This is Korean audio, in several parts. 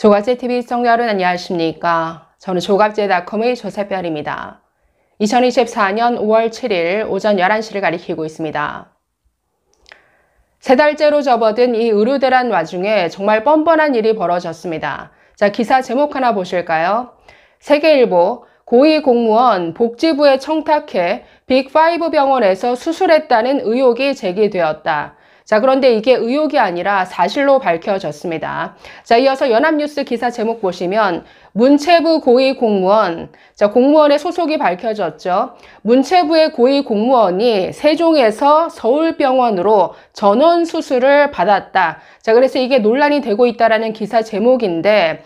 조갑제TV 시청자 여러분 안녕하십니까. 저는 조갑제닷컴의 조세별입니다. 2024년 5월 7일 오전 11시를 가리키고 있습니다. 세 달째로 접어든 이 의료대란 와중에 정말 뻔뻔한 일이 벌어졌습니다. 자, 기사 제목 하나 보실까요? 세계일보 고위공무원 복지부에 청탁해 빅5 병원에서 수술했다는 의혹이 제기되었다. 자, 그런데 이게 의혹이 아니라 사실로 밝혀졌습니다. 자, 이어서 연합뉴스 기사 제목 보시면 문체부 고위공무원, 자, 공무원의 소속이 밝혀졌죠. 문체부의 고위공무원이 세종에서 서울병원으로 전원 수술을 받았다. 자, 그래서 이게 논란이 되고 있다라는 기사 제목인데,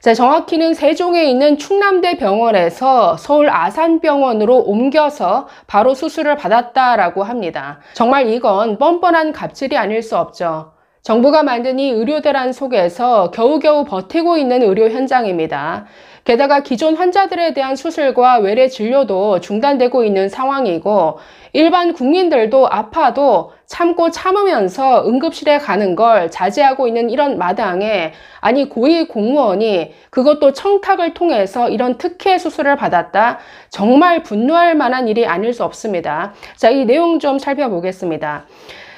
자, 정확히는 세종에 있는 충남대 병원에서 서울 아산병원으로 옮겨서 바로 수술을 받았다라고 합니다. 정말 이건 뻔뻔한 갑질이 아닐 수 없죠. 정부가 만든 이 의료대란 속에서 겨우겨우 버티고 있는 의료 현장입니다. 게다가 기존 환자들에 대한 수술과 외래 진료도 중단되고 있는 상황이고 일반 국민들도 아파도 참고 참으면서 응급실에 가는 걸 자제하고 있는 이런 마당에 아니 고위 공무원이 그것도 청탁을 통해서 이런 특혜 수술을 받았다. 정말 분노할 만한 일이 아닐 수 없습니다. 자, 이 내용 좀 살펴보겠습니다.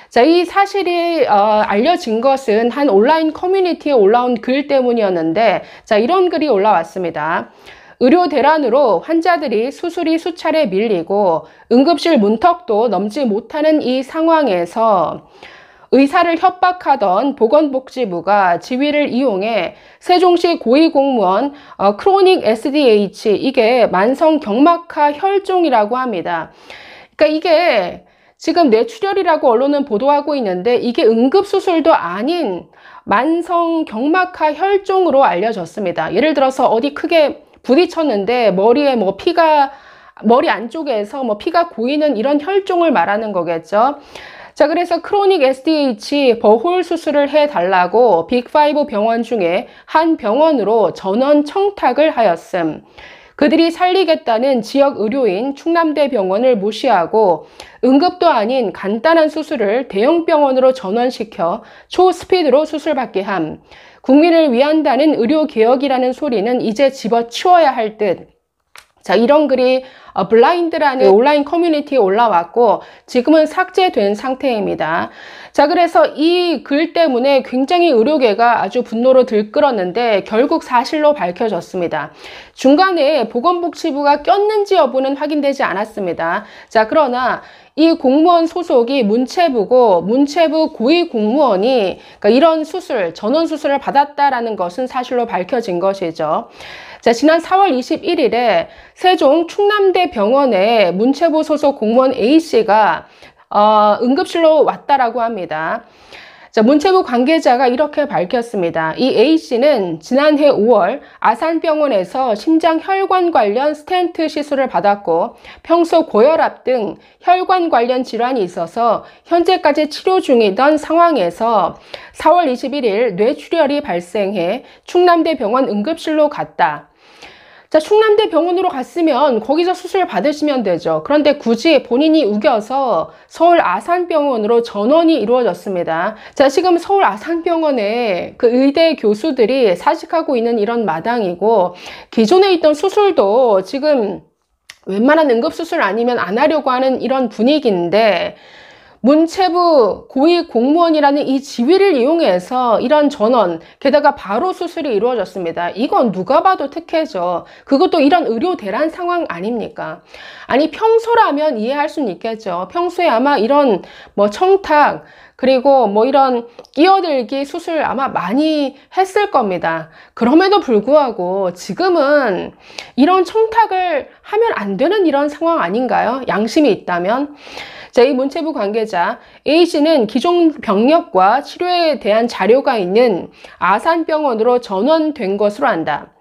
자, 이 사실이 알려진 것은 한 온라인 커뮤니티에 올라온 글 때문이었는데, 자, 이런 글이 올라왔습니다. 의료 대란으로 환자들이 수술이 수차례 밀리고 응급실 문턱도 넘지 못하는 이 상황에서 의사를 협박하던 보건복지부가 지위를 이용해 세종시 고위공무원 크로닉 SDH, 이게 만성경막하 혈종이라고 합니다. 그러니까 이게 지금 뇌출혈이라고 언론은 보도하고 있는데 이게 응급수술도 아닌 만성경막하 혈종으로 알려졌습니다. 예를 들어서 어디 크게 부딪혔는데 머리에 머리 안쪽에서 피가 고이는 이런 혈종을 말하는 거겠죠. 자, 그래서 크로닉 SDH 버홀 수술을 해달라고 빅5 병원 중에 한 병원으로 전원 청탁을 하였음. 그들이 살리겠다는 지역 의료인 충남대 병원을 무시하고 응급도 아닌 간단한 수술을 대형 병원으로 전원시켜 초스피드로 수술받게 함. 국민을 위한다는 의료개혁이라는 소리는 이제 집어치워야 할 듯. 자, 이런 글이 블라인드라는 온라인 커뮤니티에 올라왔고 지금은 삭제된 상태입니다. 자, 그래서 이 글 때문에 굉장히 의료계가 아주 분노로 들끓었는데 결국 사실로 밝혀졌습니다. 중간에 보건복지부가 꼈는지 여부는 확인되지 않았습니다. 자, 그러나 이 공무원 소속이 문체부고 문체부 고위공무원이 그러니까 이런 수술, 전원 수술을 받았다라는 것은 사실로 밝혀진 것이죠. 자, 지난 4월 21일에 세종 충남대 병원에 문체부 소속 공무원 A씨가 응급실로 왔다라고 합니다. 자, 문체부 관계자가 이렇게 밝혔습니다. 이 A씨는 지난해 5월 아산병원에서 심장혈관 관련 스텐트 시술을 받았고 평소 고혈압 등 혈관 관련 질환이 있어서 현재까지 치료 중이던 상황에서 4월 21일 뇌출혈이 발생해 충남대 병원 응급실로 갔다. 자, 충남대 병원으로 갔으면 거기서 수술 받으시면 되죠. 그런데 굳이 본인이 우겨서 서울 아산병원으로 전원이 이루어졌습니다. 자, 지금 서울 아산병원에 그 의대 교수들이 사직하고 있는 이런 마당이고 기존에 있던 수술도 지금 웬만한 응급수술 아니면 안 하려고 하는 이런 분위기인데 문체부 고위공무원이라는 이 지위를 이용해서 이런 전원, 게다가 바로 수술이 이루어졌습니다. 이건 누가 봐도 특혜죠. 그것도 이런 의료 대란 상황 아닙니까? 아니, 평소라면 이해할 수는 있겠죠. 평소에 아마 이런 청탁, 그리고 이런 끼어들기 수술 아마 많이 했을 겁니다. 그럼에도 불구하고 지금은 이런 청탁을 하면 안 되는 이런 상황 아닌가요? 양심이 있다면. 자, 이 문체부 관계자 A씨는 기존 병력과 치료에 대한 자료가 있는 아산병원으로 전원된 것으로 안다.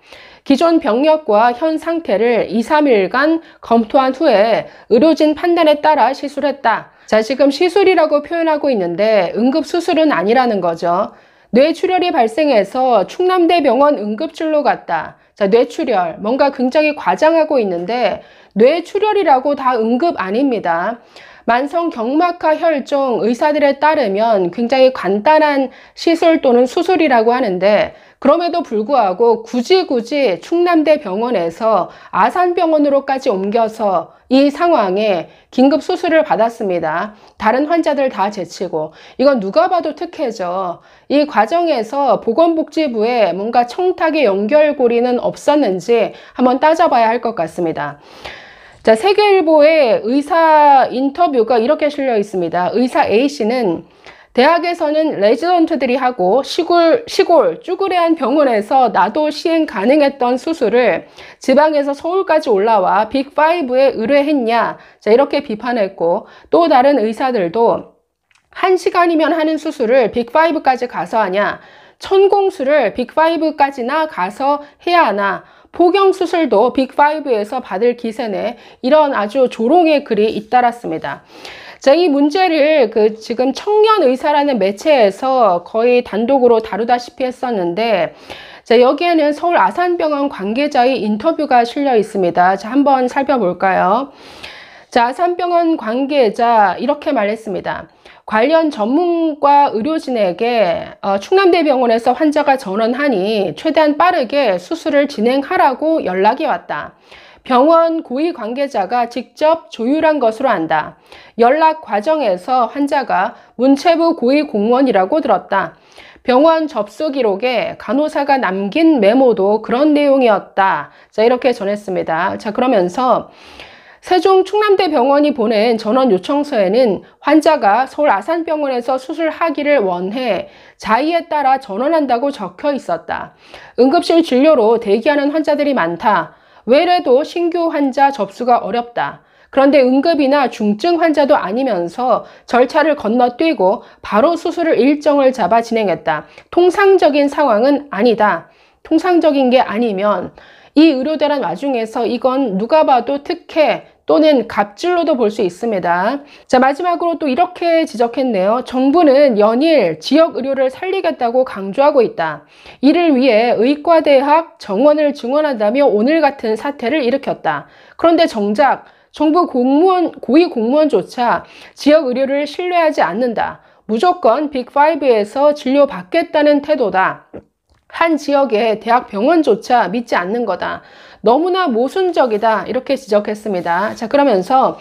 기존 병력과 현 상태를 2, 3일간 검토한 후에 의료진 판단에 따라 시술했다. 자, 지금 시술이라고 표현하고 있는데 응급수술은 아니라는 거죠. 뇌출혈이 발생해서 충남대병원 응급실로 갔다. 자, 뇌출혈, 뭔가 굉장히 과장하고 있는데 뇌출혈이라고 다 응급 아닙니다. 만성 경막하 혈종 의사들에 따르면 굉장히 간단한 시술 또는 수술이라고 하는데, 그럼에도 불구하고 굳이 충남대 병원에서 아산병원으로까지 옮겨서 이 상황에 긴급 수술을 받았습니다. 다른 환자들 다 제치고. 이건 누가 봐도 특혜죠. 이 과정에서 보건복지부에 뭔가 청탁의 연결고리는 없었는지 한번 따져봐야 할 것 같습니다. 자, 세계일보의 의사 인터뷰가 이렇게 실려 있습니다. 의사 A씨는 대학에서는 레지던트들이 하고 시골 쭈그레한 병원에서 나도 시행 가능했던 수술을 지방에서 서울까지 올라와 빅5에 의뢰했냐, 자, 이렇게 비판했고, 또 다른 의사들도 1시간이면 하는 수술을 빅5까지 가서 하냐, 천공수를 빅5까지나 가서 해야 하나, 포경수술도 빅5에서 받을 기세네, 이런 아주 조롱의 글이 잇따랐습니다. 자, 이 문제를 지금 청년의사라는 매체에서 거의 단독으로 다루다시피 했었는데, 자, 여기에는 서울 아산병원 관계자의 인터뷰가 실려 있습니다. 자, 한번 살펴볼까요? 자, 아산병원 관계자 이렇게 말했습니다. 관련 전문가 의료진에게 충남대병원에서 환자가 전원하니 최대한 빠르게 수술을 진행하라고 연락이 왔다. 병원 고위 관계자가 직접 조율한 것으로 안다. 연락 과정에서 환자가 문체부 고위 공무원이라고 들었다. 병원 접수 기록에 간호사가 남긴 메모도 그런 내용이었다. 자, 이렇게 전했습니다. 자, 그러면서 세종 충남대병원이 보낸 전원 요청서에는 환자가 서울 아산병원에서 수술하기를 원해 자의에 따라 전원한다고 적혀 있었다. 응급실 진료로 대기하는 환자들이 많다. 외래도 신규 환자 접수가 어렵다. 그런데 응급이나 중증 환자도 아니면서 절차를 건너뛰고 바로 수술을 일정을 잡아 진행했다. 통상적인 상황은 아니다. 통상적인 게 아니면 이 의료대란 와중에서 이건 누가 봐도 특혜 또는 갑질로도 볼 수 있습니다. 자, 마지막으로 또 이렇게 지적했네요. 정부는 연일 지역 의료를 살리겠다고 강조하고 있다. 이를 위해 의과대학 정원을 증원한다며 오늘 같은 사태를 일으켰다. 그런데 정작 정부 고위 공무원조차 지역 의료를 신뢰하지 않는다. 무조건 빅5에서 진료받겠다는 태도다. 한 지역의 대학 병원조차 믿지 않는 거다. 너무나 모순적이다. 이렇게 지적했습니다. 자, 그러면서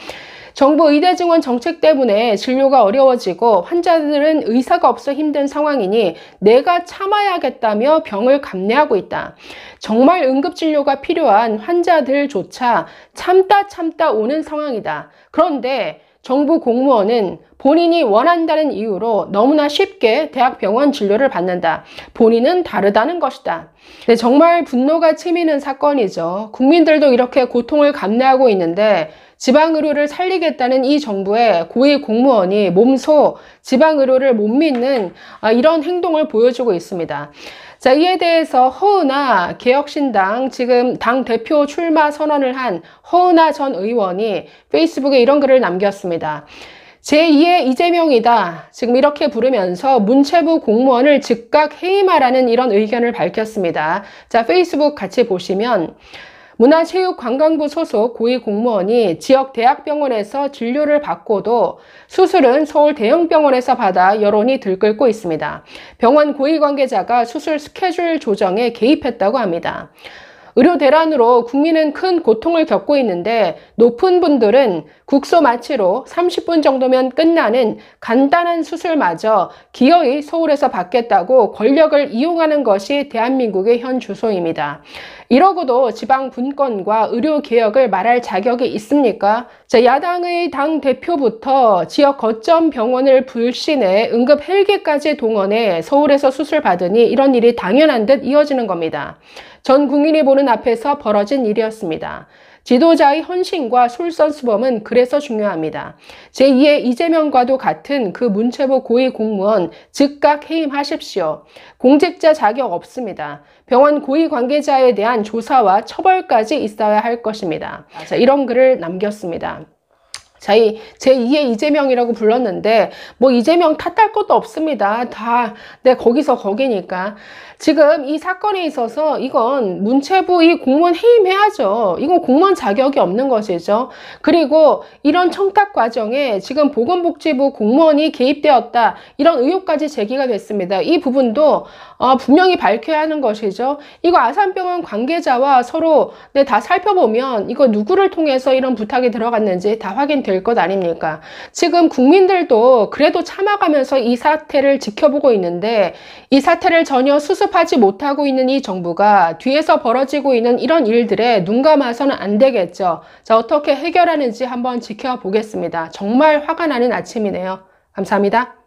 정부 의대 증원 정책 때문에 진료가 어려워지고 환자들은 의사가 없어 힘든 상황이니 내가 참아야겠다며 병을 감내하고 있다. 정말 응급진료가 필요한 환자들조차 참다 오는 상황이다. 그런데 정부 공무원은 본인이 원한다는 이유로 너무나 쉽게 대학병원 진료를 받는다. 본인은 다르다는 것이다. 네, 정말 분노가 치미는 사건이죠. 국민들도 이렇게 고통을 감내하고 있는데 지방의료를 살리겠다는 이 정부의 고위 공무원이 몸소 지방의료를 못 믿는 이런 행동을 보여주고 있습니다. 자, 이에 대해서 허은하 개혁신당 지금 당대표 출마 선언을 한 허은하 전 의원이 페이스북에 이런 글을 남겼습니다. 제2의 이재명이다. 지금 이렇게 부르면서 문체부 공무원을 즉각 해임하라는 이런 의견을 밝혔습니다. 자, 페이스북 같이 보시면 문화체육관광부 소속 고위 공무원이 지역 대학병원에서 진료를 받고도 수술은 서울 대형병원에서 받아 여론이 들끓고 있습니다. 병원 고위 관계자가 수술 스케줄 조정에 개입했다고 합니다. 의료 대란으로 국민은 큰 고통을 겪고 있는데 높은 분들은 국소 마취로 30분 정도면 끝나는 간단한 수술마저 기어이 서울에서 받겠다고 권력을 이용하는 것이 대한민국의 현 주소입니다. 이러고도 지방 분권과 의료 개혁을 말할 자격이 있습니까? 자, 야당의 당 대표부터 지역 거점 병원을 불신해 응급 헬기까지 동원해 서울에서 수술 받으니 이런 일이 당연한 듯 이어지는 겁니다. 전 국민이 보는 앞에서 벌어진 일이었습니다. 지도자의 헌신과 솔선수범은 그래서 중요합니다. 제2의 이재명과도 같은 그 문체부 고위 공무원 즉각 해임하십시오. 공직자 자격 없습니다. 병원 고위 관계자에 대한 조사와 처벌까지 있어야 할 것입니다. 자, 이런 글을 남겼습니다. 제2의 이재명이라고 불렀는데 뭐 이재명 탓할 것도 없습니다. 다 거기서 거기니까. 지금 이 사건에 있어서 이건 문체부 이 공무원 해임해야죠. 이건 공무원 자격이 없는 것이죠. 그리고 이런 청탁 과정에 지금 보건복지부 공무원이 개입되었다, 이런 의혹까지 제기가 됐습니다. 이 부분도 분명히 밝혀야 하는 것이죠. 이거 아산병원 관계자와 서로 다 살펴보면 이거 누구를 통해서 이런 부탁이 들어갔는지 다 확인될 것 아닙니까? 지금 국민들도 그래도 참아가면서 이 사태를 지켜보고 있는데, 이 사태를 전혀 수습하지 못하고 있는 이 정부가 뒤에서 벌어지고 있는 이런 일들에 눈 감아서는 안 되겠죠. 자, 어떻게 해결하는지 한번 지켜보겠습니다. 정말 화가 나는 아침이네요. 감사합니다.